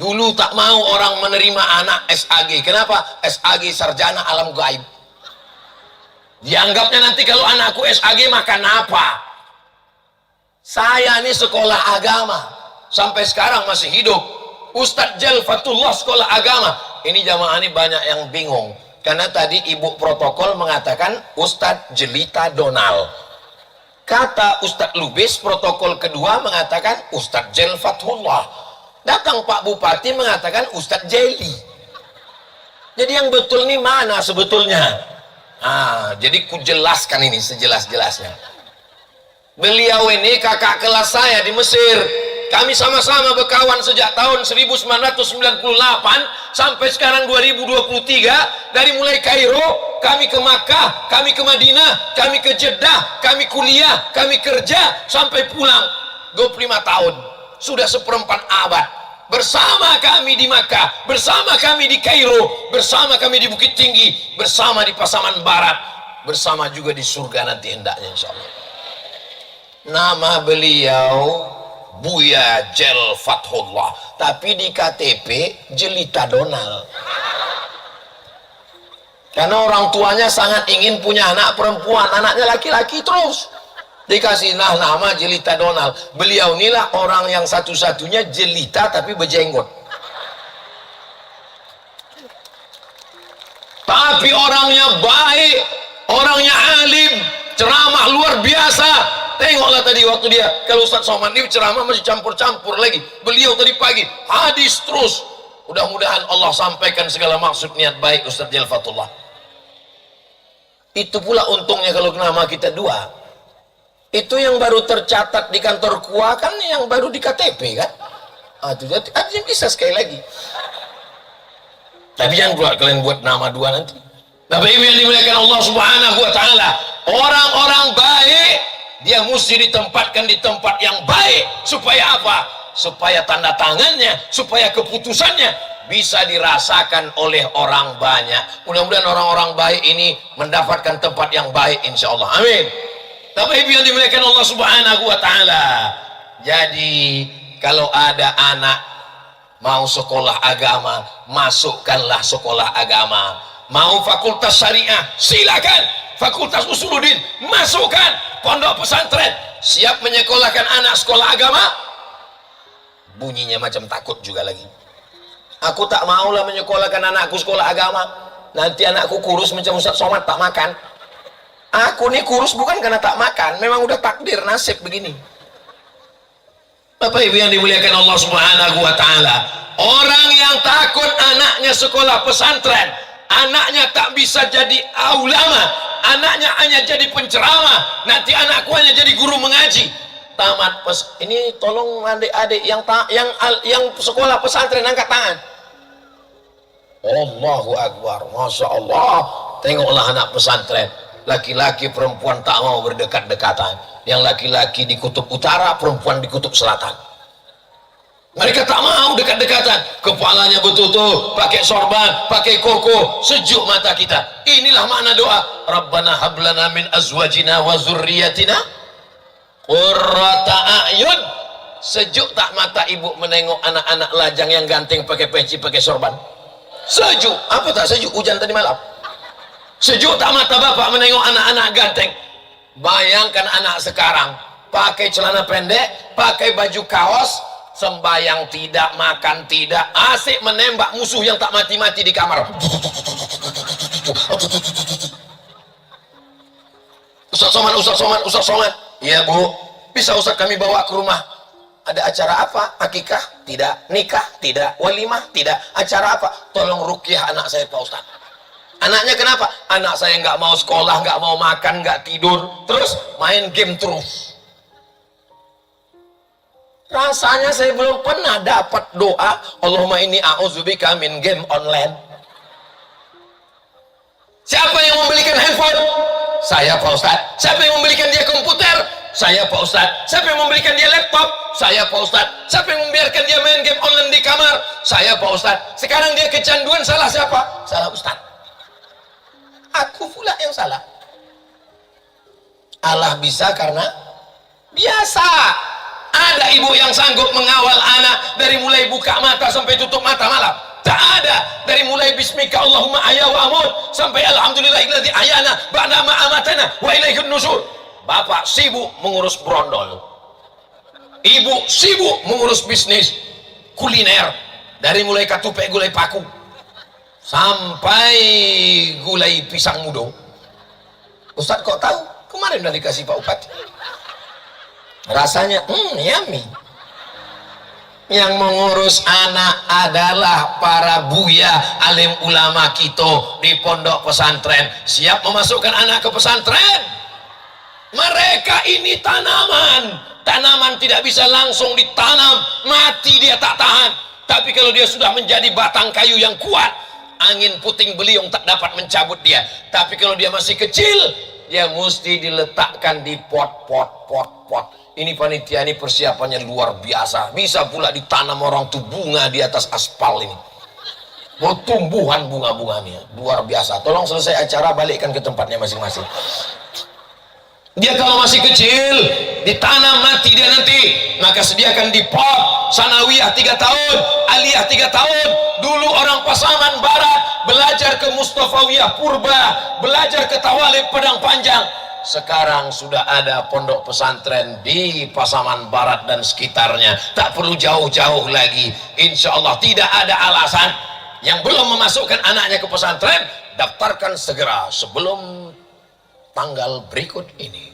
Dulu tak mau orang menerima anak SAG. Kenapa? SAG sarjana alam gaib. Dianggapnya nanti kalau anakku SAG makan apa? Saya ini sekolah agama, sampai sekarang masih hidup. Ustadz Jalfatullah sekolah agama. Ini jamaah ini banyak yang bingung karena tadi ibu protokol mengatakan Ustadz Jelita Donald. Kata Ustadz Lubis protokol kedua mengatakan Ustadz Jalfatullah. Datang Pak Bupati mengatakan Ustadz Jeli. Jadi yang betul ini mana sebetulnya? Jadi ku jelaskan ini sejelas-jelasnya. Beliau ini kakak kelas saya di Mesir. Kami sama-sama berkawan sejak tahun 1998 sampai sekarang 2023. Dari mulai Kairo, kami ke Makkah, kami ke Madinah, kami ke Jeddah, kami kuliah, kami kerja sampai pulang 25 tahun. Sudah seperempat abad. Bersama kami di Makkah, bersama kami di Kairo, bersama kami di Bukit Tinggi, bersama di Pasaman Barat, bersama juga di surga nanti hendaknya insyaallah. Nama beliau Buya Jalfatullah, tapi di KTP Jelita Donald. Karena orang tuanya sangat ingin punya anak perempuan, anaknya laki-laki terus. Dikasih nama Jelita Donald. Beliau inilah orang yang satu-satunya jelita tapi berjenggot. Tapi orangnya baik, orangnya alim, ceramah luar biasa. Tengoklah tadi waktu dia, kalau Ustaz Somad ini ceramah masih campur-campur lagi. Beliau tadi pagi hadis terus. Mudah-mudahan Allah sampaikan segala maksud niat baik Ustaz Jalfatullah. Itu pula untungnya kalau nama kita dua. Itu yang baru tercatat di kantor KUA kan yang baru di KTP kan. Jadi bisa sekali lagi. Tapi jangan kalian buat nama dua nanti. Bapak Ibu yang dimuliakan Allah Subhanahu wa taala, orang-orang baik dia mesti ditempatkan di tempat yang baik supaya apa? Supaya tanda tangannya, supaya keputusannya bisa dirasakan oleh orang banyak. Mudah-mudahan orang-orang baik ini mendapatkan tempat yang baik insyaallah. Amin. Bapak Ibu yang dimuliakan Allah Subhanahu wa taala. Jadi kalau ada anak mau sekolah agama, masukkanlah sekolah agama. Mau fakultas syariah, silakan. Fakultas usuluddin, masukkan. Pondok pesantren, siap menyekolahkan anak sekolah agama? Bunyinya macam takut juga lagi. Aku tak maulah menyekolahkan anakku sekolah agama. Nanti anakku kurus macam Ustaz Somad tak makan. Aku nih kurus bukan karena tak makan, memang udah takdir nasib begini. Bapak Ibu yang dimuliakan Allah Subhanahu wa taala, orang yang takut anaknya sekolah pesantren, anaknya tak bisa jadi ulama, anaknya hanya jadi penceramah, nanti anakku hanya jadi guru mengaji. Tamat ini tolong adik-adik yang sekolah pesantren angkat tangan. Allahu Akbar, Masya Allah. Tengoklah anak pesantren, laki-laki perempuan tak mau berdekat-dekatan. Yang laki-laki di kutub utara, perempuan di kutub selatan. Mereka tak mau dekat-dekatan. Kepalanya betul-betul pakai sorban, pakai koko, sejuk mata kita. Inilah makna doa. Rabbana hablana min azwajina wa zurriyatina qurrata a'yun. Sejuk tak mata ibu menengok anak-anak lajang yang ganteng pakai peci, pakai sorban? Sejuk. Apa tak sejuk hujan tadi malam? Sejuk tak mata bapak menengok anak-anak ganteng? Bayangkan anak sekarang pakai celana pendek, pakai baju kaos, sembayang tidak, makan tidak, asik menembak musuh yang tak mati-mati di kamar. Ustaz Somad, Ustaz Somad, Ustaz Somad. Iya bu, bisa Ustaz kami bawa ke rumah. Ada acara apa? Akikah? Tidak. Nikah? Tidak. Walimah? Tidak. Acara apa? Tolong ruqyah anak saya Pak Ustaz. Anaknya kenapa? Anak saya nggak mau sekolah, nggak mau makan, nggak tidur, terus main game terus. Rasanya saya belum pernah dapat doa Allahumma inni a'udzubika min game online. Siapa yang membelikan handphone? Saya Pak Ustaz. Siapa yang membelikan dia komputer? Saya Pak Ustaz. Siapa yang membelikan dia laptop? Saya Pak Ustaz. Siapa yang membiarkan dia main game online di kamar? Saya Pak Ustaz. Sekarang dia kecanduan, salah siapa? Salah Ustaz. Aku pula yang salah. Allah bisa karena biasa. Ada ibu yang sanggup mengawal anak dari mulai buka mata sampai tutup mata malam? Tak ada. Dari mulai bismika Allahumma ahya wa amut sampai alhamdulillahilladzi ahyana ba'da ma amatana wa ilaihun nusyur. Bapak sibuk mengurus brondol, ibu sibuk mengurus bisnis kuliner, Dari mulai katupek gulai paku sampai gulai pisang mudo. Ustadz kok tahu? Kemarin udah dikasih Pak Bupati. Rasanya yummy. Yang mengurus anak adalah para buya alim ulama kita di pondok pesantren. Siap memasukkan anak ke pesantren. Mereka ini tanaman tidak bisa langsung ditanam, mati dia tak tahan. Tapi kalau dia sudah menjadi batang kayu yang kuat, angin puting beliung tak dapat mencabut dia. Tapi kalau dia masih kecil, dia mesti diletakkan di pot. Ini panitia ini persiapannya luar biasa. Bisa pula ditanam orang tuh bunga di atas aspal ini. Mau tumbuhan bunga-bunganya luar biasa. Tolong selesai acara balikkan ke tempatnya masing-masing. Dia kalau masih kecil ditanam, mati dia nanti. Maka sediakan di pot. Sanawiyah 3 tahun, aliyah 3 tahun. Dulu orang Pasaman Barat belajar ke Mustafawiyah Purba, belajar ke Tawalib Padang Panjang. Sekarang sudah ada pondok pesantren di Pasaman Barat dan sekitarnya. Tak perlu jauh-jauh lagi. Insya Allah tidak ada alasan. Yang belum memasukkan anaknya ke pesantren, daftarkan segera sebelum tanggal berikut ini.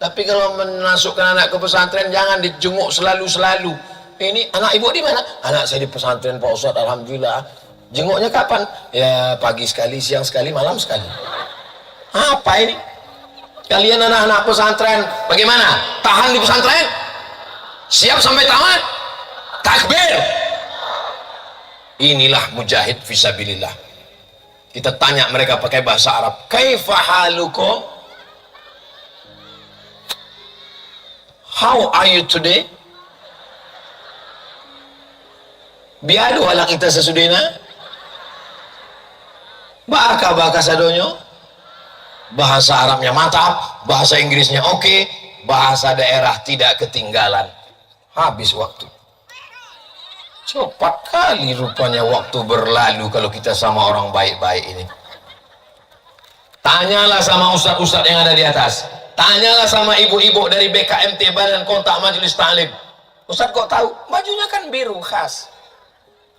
Tapi kalau memasukkan anak ke pesantren, jangan dijenguk selalu-selalu. Ini anak ibu di mana? Anak saya di pesantren Pak Ustadz, alhamdulillah. Jenguknya kapan? Ya pagi sekali, siang sekali, malam sekali. Apa ini? Kalian anak-anak pesantren bagaimana? Tahan di pesantren? Siap sampai tamat? Takbir. Inilah mujahid fisabilillah. Kita tanya mereka pakai bahasa Arab, kaifa halukum? How are you today? Biadu ala kita sesudena. Baka sadonyo. Bahasa Arabnya mantap, bahasa Inggrisnya oke, bahasa daerah tidak ketinggalan. Habis waktu. Cepat kali rupanya waktu berlalu kalau kita sama orang baik-baik ini. Tanyalah sama ustadz-ustadz yang ada di atas. Tanyalah sama ibu-ibu dari BKMT, Badan Kontak Majelis Ta'lim. Ustadz kok tahu? Bajunya kan biru khas.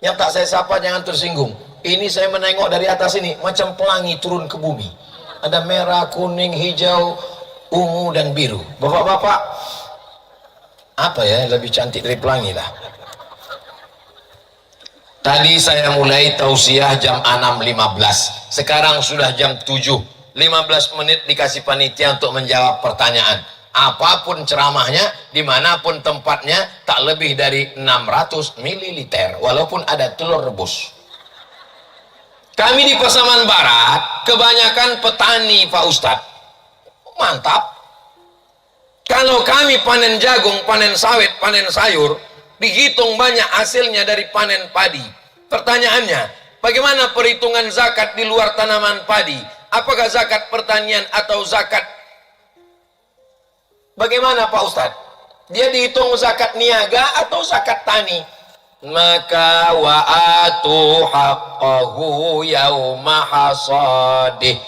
Yang tak saya sapa jangan tersinggung. Ini saya menengok dari atas ini macam pelangi turun ke bumi. Ada merah, kuning, hijau, ungu, dan biru. Bapak-bapak, apa ya lebih cantik dari pelangi lah. Tadi saya mulai tausiah jam 6.15. Sekarang sudah jam 7. 15 menit dikasih panitia untuk menjawab pertanyaan. Apapun ceramahnya, dimanapun tempatnya, tak lebih dari 600 ml. Walaupun ada telur rebus. Kami di Pasaman Barat kebanyakan petani Pak Ustadz. Mantap. Kalau kami panen jagung, panen sawit, panen sayur, dihitung banyak hasilnya dari panen padi. Pertanyaannya, bagaimana perhitungan zakat di luar tanaman padi? Apakah zakat pertanian atau zakat? Bagaimana Pak Ustadz? Dia dihitung zakat niaga atau zakat tani? Maka wa'atu haqqahu yauma hasadih.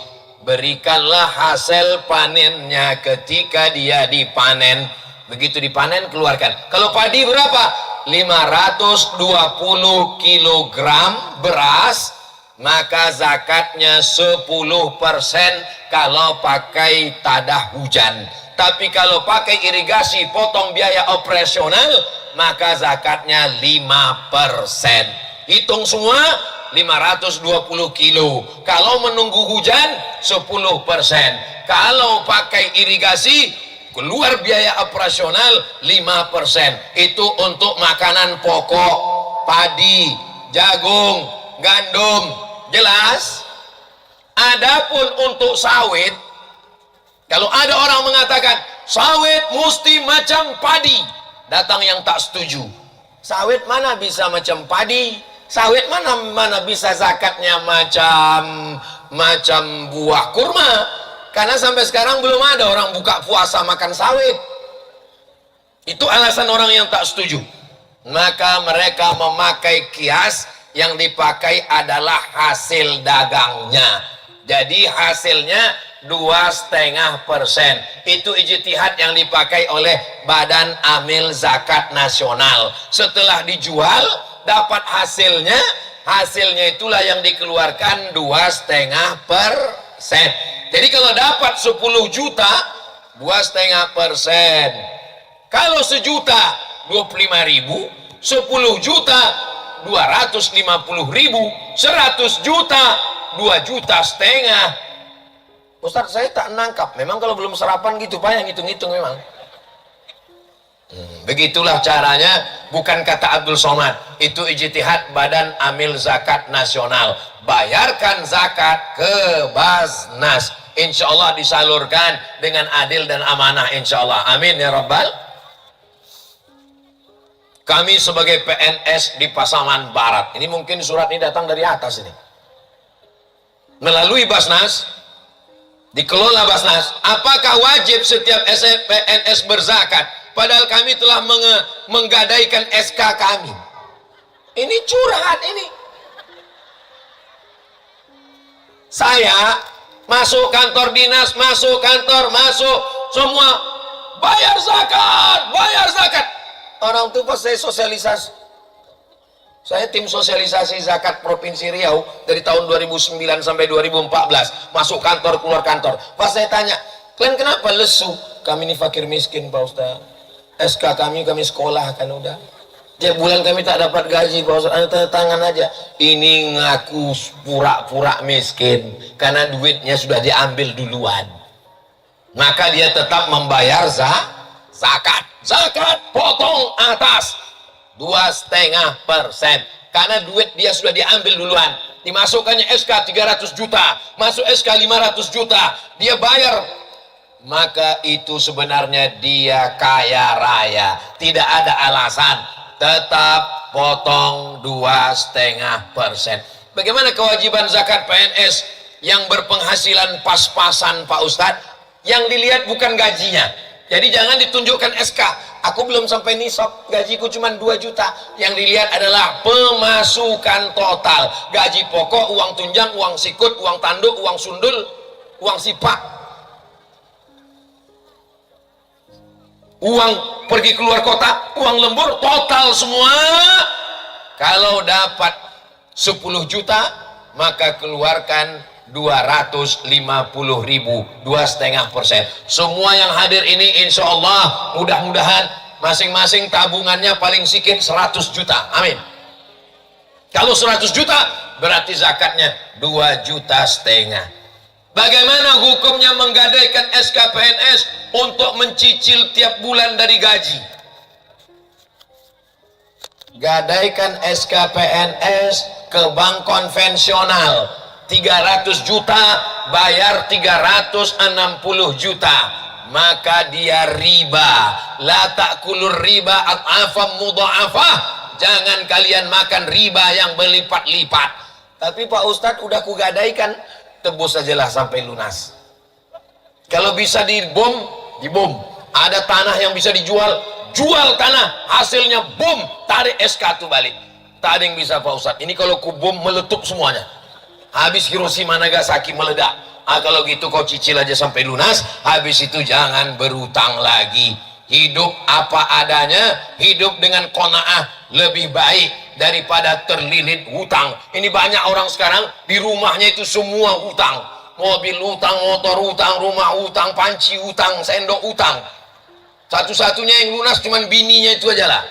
Berikanlah hasil panennya ketika dia dipanen. Begitu dipanen keluarkan. Kalau padi berapa? 520 kg beras, maka zakatnya 10% kalau pakai tadah hujan. Tapi kalau pakai irigasi potong biaya operasional, maka zakatnya 5%. Hitung semua 520 kilo. Kalau menunggu hujan 10%. Kalau pakai irigasi keluar biaya operasional 5%. Itu untuk makanan pokok, padi, jagung, gandum. Jelas? Adapun untuk sawit, kalau ada orang mengatakan sawit mesti macam padi, datang yang tak setuju. Sawit mana bisa macam padi? Sawit mana bisa zakatnya macam buah kurma? Karena sampai sekarang belum ada orang buka puasa makan sawit. Itu alasan orang yang tak setuju. Maka mereka memakai kias, yang dipakai adalah hasil dagangnya. Jadi hasilnya 2,5%. Itu ijtihad yang dipakai oleh Badan Amil Zakat Nasional. Setelah dijual, dapat hasilnya itulah yang dikeluarkan 2,5%. Jadi kalau dapat 10 juta 2,5%. Kalau sejuta 25.000, 10 juta 250.000, 100 juta 2,5 juta. Ustaz, saya tak nangkap. Memang kalau belum sarapan gitu Pak, yang hitung-hitung memang. Begitulah caranya, bukan kata Abdul Somad, itu ijtihad Badan Amil Zakat Nasional. Bayarkan zakat ke Basnas, insya Allah disalurkan dengan adil dan amanah, insya Allah. Amin ya Rabbal. Kami sebagai PNS di Pasaman Barat, ini mungkin surat ini datang dari atas ini, melalui Basnas, dikelola Basnas. Apakah wajib setiap PNS berzakat? Padahal kami telah menggadaikan SK kami. Ini curhat ini. Saya masuk kantor dinas, masuk semua bayar zakat. Orang itu pas saya sosialisasi. Saya tim sosialisasi zakat Provinsi Riau dari tahun 2009 sampai 2014. Masuk kantor, keluar kantor. Pas saya tanya, kalian kenapa lesu? Kami ini fakir miskin Pak Ustaz. SK kami sekolah kan udah. Tiap bulan kami tak dapat gaji Pak Ustaz. Ada tanda tangan aja. Ini ngaku pura-pura miskin karena duitnya sudah diambil duluan. Maka dia tetap membayar zakat. Zakat potong atas 2,5%. Karena duit dia sudah diambil duluan. Dimasukkannya SK 300 juta, masuk SK 500 juta, dia bayar. Maka itu sebenarnya dia kaya raya. Tidak ada alasan, tetap potong 2,5%. Bagaimana kewajiban zakat PNS yang berpenghasilan pas-pasan Pak Ustadz? Yang dilihat bukan gajinya. Jadi jangan ditunjukkan SK, aku belum sampai nisab, gajiku cuma 2 juta. Yang dilihat adalah pemasukan total, gaji pokok, uang tunjang, uang sikut, uang tanduk, uang sundul, uang sipak, uang pergi keluar kota, uang lembur, total semua. Kalau dapat 10 juta maka keluarkan 250.000, 2,5%. Semua yang hadir ini insya Allah mudah-mudahan masing-masing tabungannya paling sedikit 100 juta. Amin. Kalau 100 juta berarti zakatnya 2,5 juta. Bagaimana hukumnya menggadaikan SKPNS untuk mencicil tiap bulan dari gaji? Gadaikan SKPNS ke bank konvensional, 300 juta bayar 360 juta, maka dia riba. La ta'kulur riba at'afam mudha'afah. Jangan kalian makan riba yang berlipat-lipat. Tapi Pak Ustadz udah kugadaikan, tebus sajalah sampai lunas. Kalau bisa dibom. Ada tanah yang bisa dijual, jual tanah, hasilnya bom, tarik SK itu balik. Tak ada yang bisa Pak Ustadz. Ini kalau ku bom meletup semuanya. Habis Hiroshima Nagasaki meledak. Kalau gitu kau cicil aja sampai lunas, habis itu jangan berutang lagi. Hidup apa adanya, hidup dengan qanaah lebih baik daripada terlilit hutang. Ini banyak orang sekarang di rumahnya itu semua hutang. Mobil hutang, motor hutang, rumah hutang, panci hutang, sendok hutang. Satu-satunya yang lunas cuman bininya itu aja lah.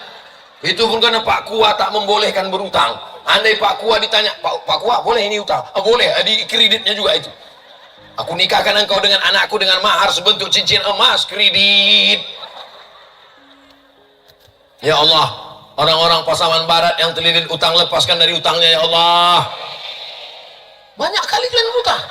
Itu pun karena Pak Kua tak membolehkan berhutang. Andai Pak Kua ditanya, Pak Kua boleh ini hutang? Boleh, di kreditnya juga itu. Aku nikahkan engkau dengan anakku dengan mahar sebentuk cincin emas, kredit. Ya Allah, orang-orang Pasaman Barat yang terlilit utang, lepaskan dari utangnya ya Allah. Banyak kali kalian berutang.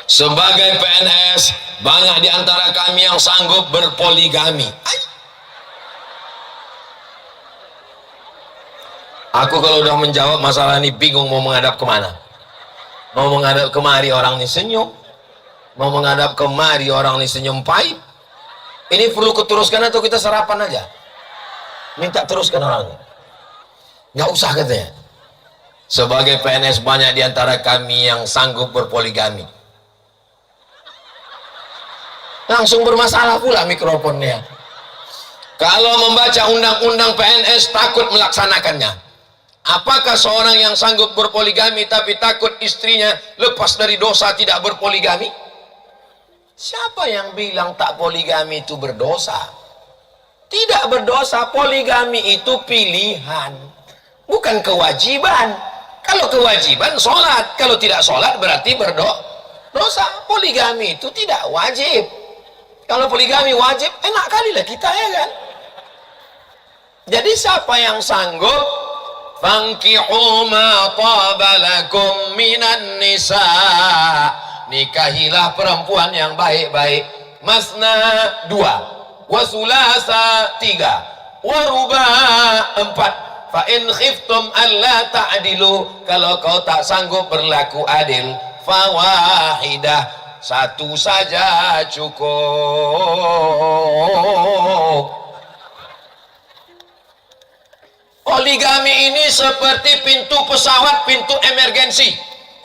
Sebagai PNS, banyak di antara kami yang sanggup berpoligami. Aku kalau udah menjawab masalah ini bingung mau menghadap kemana. Mau menghadap kemari orang ini senyum, mau menghadap kemari orang ini senyum pahit. Ini perlu kuteruskan atau kita sarapan aja? Minta teruskan orangnya. Nggak usah katanya. Sebagai PNS banyak di antara kami yang sanggup berpoligami. Langsung bermasalah pula mikrofonnya. Kalau membaca undang-undang PNS takut melaksanakannya. Apakah seorang yang sanggup berpoligami tapi takut istrinya lepas dari dosa tidak berpoligami? Siapa yang bilang tak poligami itu berdosa? Tidak berdosa. Poligami itu pilihan, bukan kewajiban. Kalau kewajiban sholat, kalau tidak sholat berarti berdosa. Poligami itu tidak wajib. Kalau poligami wajib, enak kali lah kita, ya kan? Jadi siapa yang sanggup, fankihu ma taba lakum minan nisa, nikahilah perempuan yang baik-baik. Masna 2, wasulasa 3, waruba 4. Fa in khiftum alla ta'dilu, kalau kau tak sanggup berlaku adil, fawahidah, satu saja cukup. Poligami ini seperti pintu pesawat, pintu emergensi.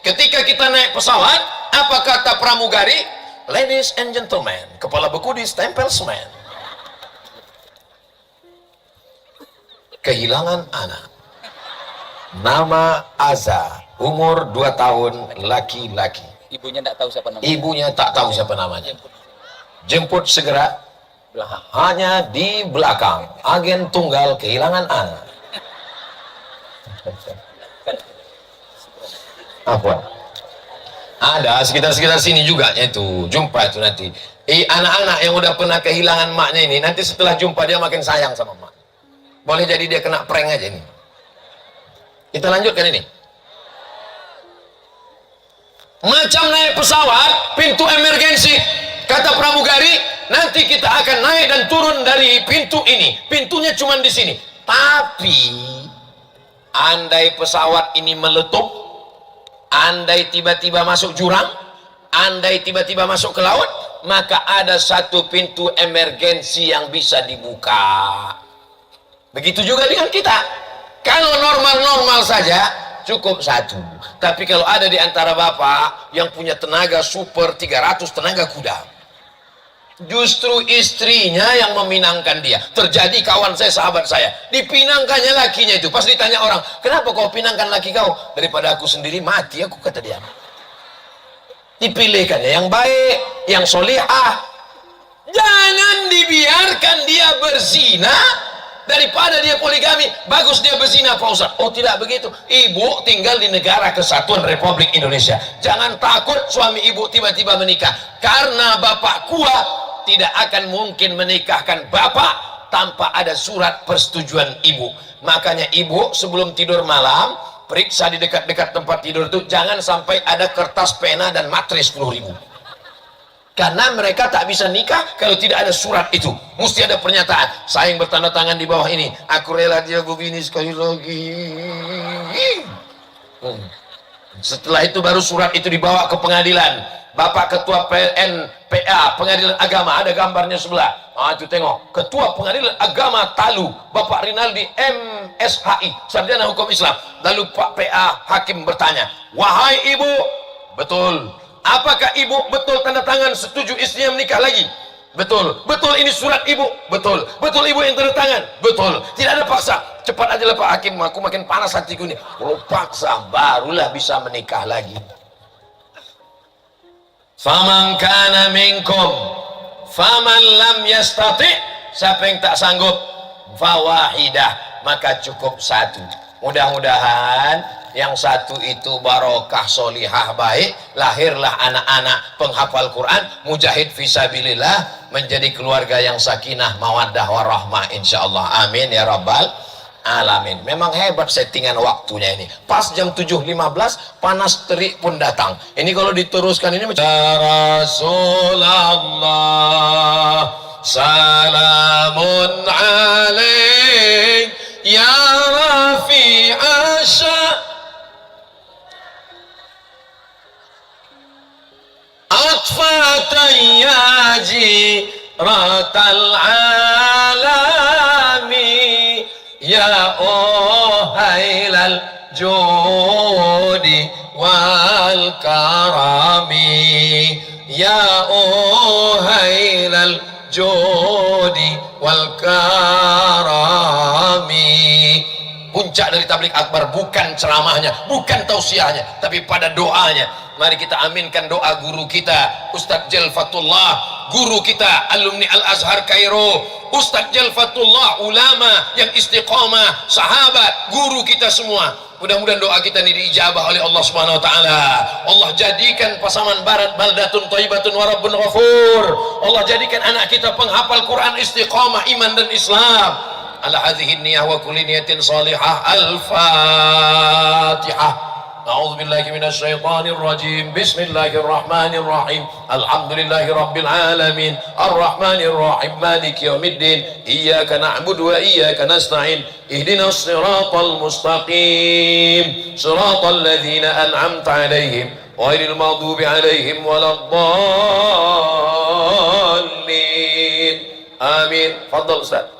Ketika kita naik pesawat, apa kata pramugari? Ladies and gentlemen, kepala beku distempel semen. Kehilangan anak, nama Aza, umur 2 tahun, laki-laki. Ibunya tidak tahu siapa namanya. Ibunya tak tahu siapa namanya. Jemput segera. Hanya di belakang, agen tunggal kehilangan anak. Apa? Ada sekitar sini juga itu. Jumpa itu nanti. Anak-anak yang udah pernah kehilangan maknya ini, nanti setelah jumpa dia makin sayang sama mak. Boleh jadi dia kena prank aja ini. Kita lanjutkan ini. Macam naik pesawat, pintu emergensi. Kata pramugari, nanti kita akan naik dan turun dari pintu ini. Pintunya cuma di sini. Tapi andai pesawat ini meletup, andai tiba-tiba masuk jurang, andai tiba-tiba masuk ke laut, maka ada satu pintu emergensi yang bisa dibuka. Begitu juga dengan kita. Kalau normal-normal saja, cukup 1. Tapi kalau ada di antara bapak yang punya tenaga super 300 tenaga kuda, justru istrinya yang meminangkan dia. Terjadi kawan saya, sahabat saya, dipinangkannya lakinya itu. Pas ditanya orang, kenapa kau pinangkan laki kau? Daripada aku sendiri mati, aku, kata dia. Dipilihkannya yang baik, yang solihah. Jangan dibiarkan dia berzina. Daripada dia poligami, bagus dia berzina, Pak Ustaz. Oh, tidak begitu. Ibu tinggal di negara kesatuan Republik Indonesia. Jangan takut suami ibu tiba-tiba menikah. Karena bapak kuat, tidak akan mungkin menikahkan bapak tanpa ada surat persetujuan ibu. Makanya ibu sebelum tidur malam, periksa di dekat-dekat tempat tidur itu, jangan sampai ada kertas, pena, dan matris 10.000. Karena mereka tak bisa nikah kalau tidak ada surat itu. Mesti ada pernyataan. Saya yang bertanda tangan di bawah ini. Aku rela dia begini sekali lagi. Setelah itu baru surat itu dibawa ke pengadilan. Bapak Ketua PNPA, Pengadilan Agama, ada gambarnya sebelah. Itu tengok. Ketua Pengadilan Agama Talu, Bapak Rinaldi MSHI, Sarjana Hukum Islam. Lalu Pak PA Hakim bertanya, wahai ibu, betul. Apakah ibu betul tanda tangan setuju istrinya menikah lagi? Betul. Betul ini surat ibu? Betul. Betul ibu yang tanda tangan? Betul. Tidak ada paksa. Cepat aja lah Pak Hakim, aku makin panas hatiku ini. Kalau paksa barulah bisa menikah lagi. Faman kana minkum faman lam yastati, siapa yang tak sanggup, fawahidah, maka cukup 1. Mudah-mudahan yang 1 itu barokah, solihah, baik, lahirlah anak-anak penghafal Quran, mujahid fisabilillah, menjadi keluarga yang sakinah, mawaddah, warahmah, insyaallah. Amin ya rabbal alamin. Memang hebat settingan waktunya ini. Pas jam 7.15 panas terik pun datang. Ini kalau diteruskan ini macam Rasulullah salamun alaik ya rafi'asya atfatan ya jiratal alami ya uhailal judi wal karami ya uhailal jodi wal karami. Puncak dari tablik akbar bukan ceramahnya, bukan tausiahnya, tapi pada doanya. Mari kita aminkan doa guru kita Ustadz Jalfatullah, guru kita alumni Al-Azhar Kairo, Ustadz Jalfatullah, ulama yang istiqomah, sahabat, guru kita semua. Mudah-mudahan doa kita ini diijabah oleh Allah Subhanahu wa taala. Allah jadikan Pasaman Barat baldatun thayyibatun wa rabbun ghafur. Allah jadikan anak kita penghafal Quran, istiqomah iman dan Islam. Ala hadhihi niyyah wa kulli niyatin salihah. Al-Fatihah. A'udzu billahi minasy syaithanir rajim. Bismillahirrahmanir rahim. Alhamdulillahi rabbil alamin. Arrahmanir rahim. Maliki yaumiddin. Iyyaka na'budu wa iyyaka nasta'in. Ihdinas siratal mustaqim. Siratal ladzina an'amta 'alaihim ghairil maghdubi 'alaihim waladdallin. Amin. Fadhal Ustaz.